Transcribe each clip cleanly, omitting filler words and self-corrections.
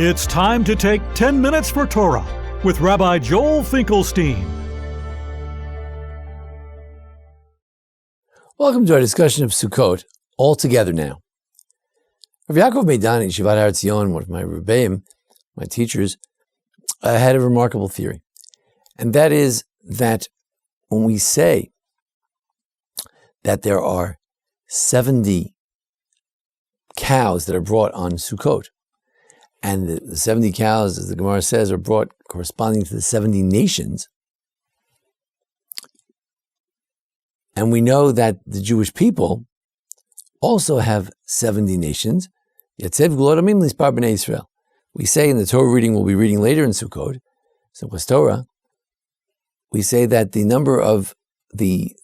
It's time to take 10 minutes for Torah with Rabbi Joel Finkelstein. Welcome to our discussion of Succoth, all together now. Rav Yaakov Meidani, Yeshivat Har Tzion, one of my rebbeim, my teachers, had a remarkable theory. And that is that when we say that there are 70 cows that are brought on Succoth, and the 70 cows, as the Gemara says, are brought corresponding to the 70 nations, and we know that the Jewish people also have 70 nations. Yatzev Gulodamim Lispar B'nai Yisrael. We say in the Torah reading we'll be reading later in Succoth, Succoth Torah, we say that the number of the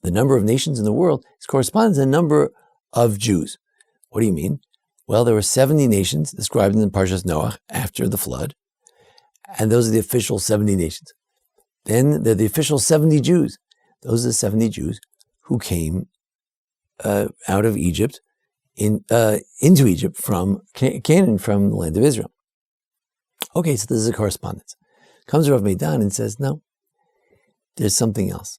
number of nations in the world corresponds to the number of Jews. What do you mean? Well, there were 70 nations described in Parshas Noach after the flood, and those are the official 70 nations. Then there are the official 70 Jews. Those are the 70 Jews who came out of Egypt into Egypt from Canaan, from the land of Israel. Okay, so this is a correspondence. Comes Rav Meidan and says, no, there's something else.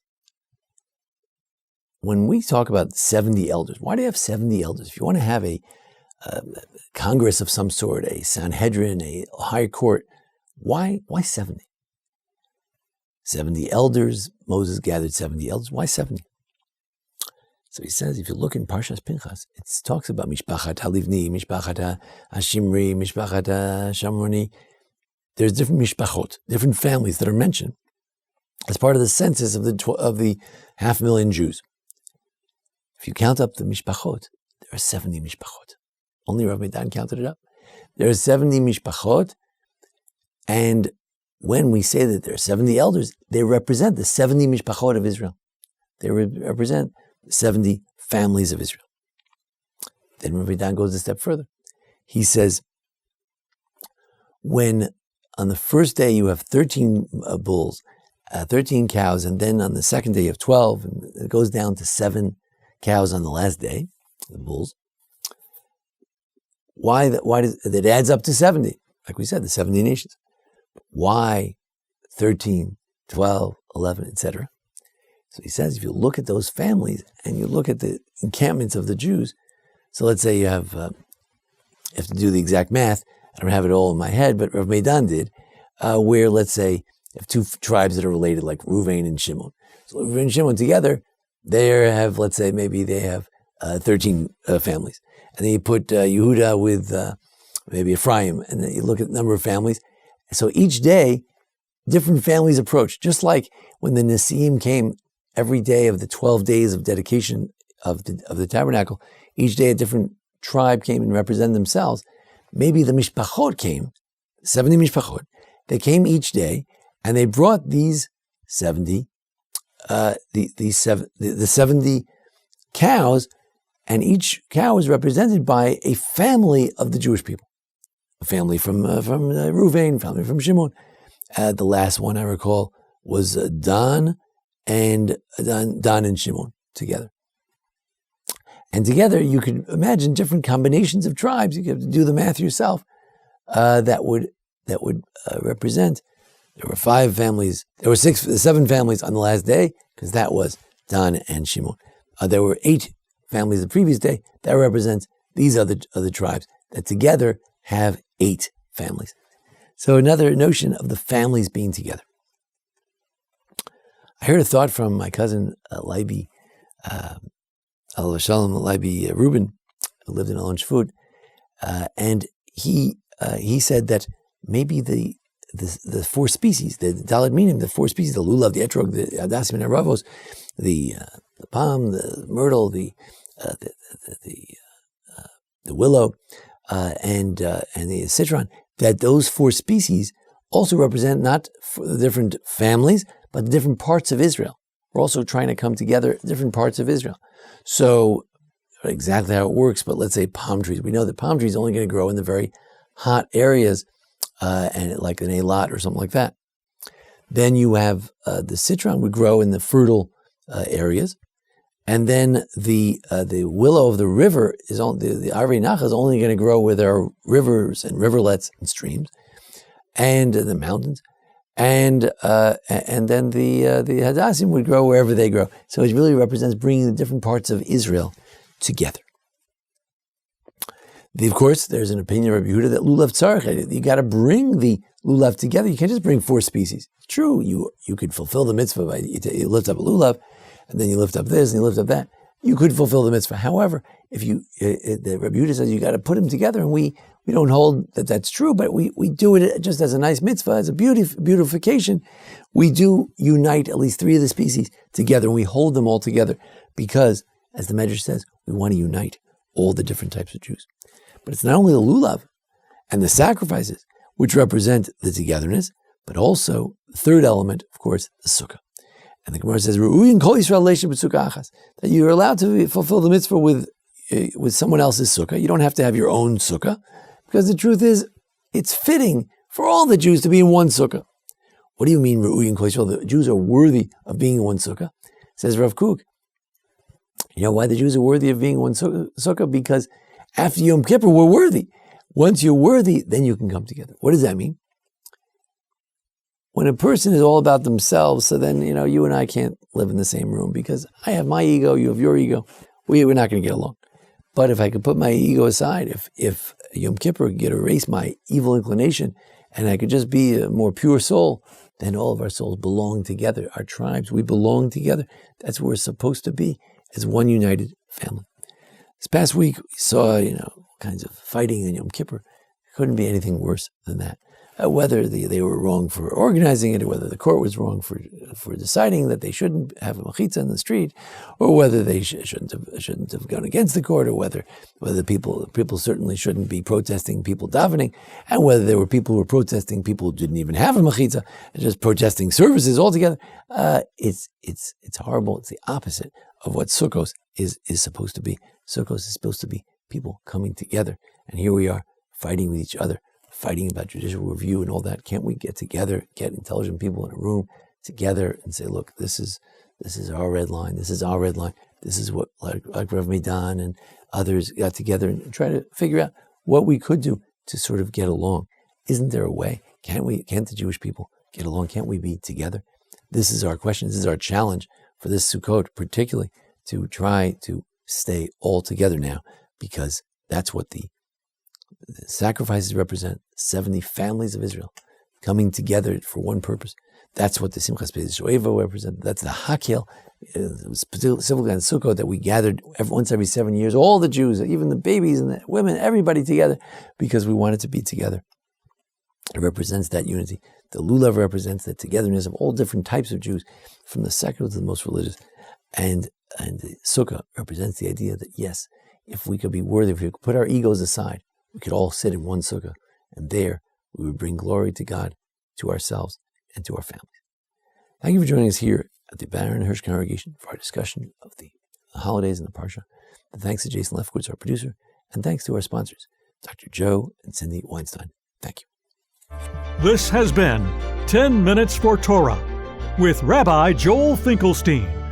When we talk about 70 elders, why do you have 70 elders? If you want to have a Congress of some sort, a Sanhedrin, a high court, why 70? 70 elders, Moses gathered 70 elders, why 70? So he says, if you look in Parshas Pinchas, it talks about Mishpachat HaLivni, Mishpachat HaShimri, Mishpachat HaShamroni. There's different Mishpachot, different families that are mentioned as part of the census of the 500,000 Jews. If you count up the Mishpachot, there are 70 Mishpachot. Only Rav Meidan counted it up. There are 70 Mishpachot, and when we say that there are 70 elders, they represent the 70 Mishpachot of Israel. They represent the 70 families of Israel. Then Rav Meidan goes a step further. He says, when on the first day you have 13 bulls, 13 cows, and then on the second day you have 12, and it goes down to 7 cows on the last day, the bulls. Why does it adds up to 70? Like we said, the 70 nations. Why 13, 12, 11, etc.? So he says, if you look at those families and you look at the encampments of the Jews, so let's say you have to do the exact math. I don't have it all in my head, but Rav Meidan did, where let's say you have two tribes that are related, like Ruvain and Shimon. So Ruvain and Shimon together, let's say maybe they have 13 families. And then you put Yehuda with maybe Ephraim, and then you look at the number of families. So each day, different families approach. Just like when the Nesiim came every day of the 12 days of dedication of the tabernacle, each day a different tribe came and represented themselves. Maybe the Mishpachot came, 70 Mishpachot. They came each day, and they brought these 70, the 70 cows. And each cow is represented by a family of the Jewish people. A family from Ruvain, family from Shimon. The last one I recall was Dan and Shimon together. And together you could imagine different combinations of tribes. You have to do the math yourself. That would represent. There were 5 families. There were 7 families on the last day because that was Dan and Shimon. There were 8 families the previous day. That represents these other tribes that together have 8 families. So another notion of the families being together. I heard a thought from my cousin Leiby, Alav Shalom Leiby Rubin, who lived in Alon Shvut, and he said that maybe the 4 species, the Dalet Minim, the 4 species, the lulav, the etrog, the adasim and aravos, the palm, the myrtle, the willow, and the citron, that those 4 species also represent not the different families, but the different parts of Israel. We're also trying to come together, different parts of Israel. So, exactly how it works, but let's say palm trees. We know that palm trees are only going to grow in the very hot areas, and like an Eilat or something like that. Then you have the citron would grow in the fertile areas, And then the willow of the river is only, the Arvei Nacha is only going to grow where there are rivers and riverlets and streams, and the mountains, and then the Hadassim would grow wherever they grow. So it really represents bringing the different parts of Israel together. Of course, there's an opinion of Rabbi Yehuda that lulav tzarich, you got to bring the lulav together. You can't just bring 4 species. True, you could fulfill the mitzvah by you lift up a lulav, and then you lift up this and you lift up that. You could fulfill the mitzvah. However, if the Rabbi Yehuda says you got to put them together, and we don't hold that that's true, but we do it just as a nice mitzvah, as a beautification. We do unite at least 3 of the species together, and we hold them all together because, as the Medrash says, we want to unite all the different types of Jews. But it's not only the lulav and the sacrifices which represent the togetherness, but also the third element, of course, the sukkah. And the Gemara says, that you're allowed to fulfill the mitzvah with someone else's sukkah. You don't have to have your own sukkah, because the truth is, it's fitting for all the Jews to be in one sukkah. What do you mean, the Jews are worthy of being in one sukkah? Says Rav Kook. You know why the Jews are worthy of being in one sukkah? Because after Yom Kippur, we're worthy. Once you're worthy, then you can come together. What does that mean? When a person is all about themselves, so then, you and I can't live in the same room because I have my ego, you have your ego. We're not going to get along. But if I could put my ego aside, if Yom Kippur could erase my evil inclination and I could just be a more pure soul, then all of our souls belong together. Our tribes, we belong together. That's where we're supposed to be as one united family. This past week, we saw, kinds of fighting in Yom Kippur. Couldn't be anything worse than that. Whether they were wrong for organizing it, or whether the court was wrong for deciding that they shouldn't have a machitza in the street, or whether they shouldn't have gone against the court, or whether people certainly shouldn't be protesting people davening, and whether there were people who were protesting people who didn't even have a machitza, and just protesting services altogether. It's horrible. It's the opposite of what Succoth is supposed to be. Succoth is supposed to be people coming together, and here we are fighting with each other, fighting about judicial review and all that. Can't we get together, get intelligent people in a room together and say, look, this is our red line, this is our red line, this is what, like Rav Meidan and others got together and try to figure out what we could do to sort of get along. Isn't there a way? Can't the Jewish people get along? Can't we be together? This is our question. This is our challenge for this Sukkot, particularly, to try to stay all together now, because that's what the sacrifices represent. 70 families of Israel coming together for one purpose. That's what the Simchas Beis Shoeva represents. That's the Hakel, specifically on Sukkot, that we gathered once every 7 years, all the Jews, even the babies and the women, everybody together, because we wanted to be together. It represents that unity. The Lulav represents the togetherness of all different types of Jews, from the secular to the most religious. And the Sukkah represents the idea that, yes, if we could be worthy, if we could put our egos aside, we could all sit in one sukkah, and there we would bring glory to God, to ourselves, and to our families. Thank you for joining us here at the Baron Hirsch Congregation for our discussion of the holidays and the Parsha. And thanks to Jason Lefkowitz, our producer, and thanks to our sponsors, Dr. Joe and Cindy Weinstein. Thank you. This has been 10 Minutes for Torah with Rabbi Joel Finkelstein.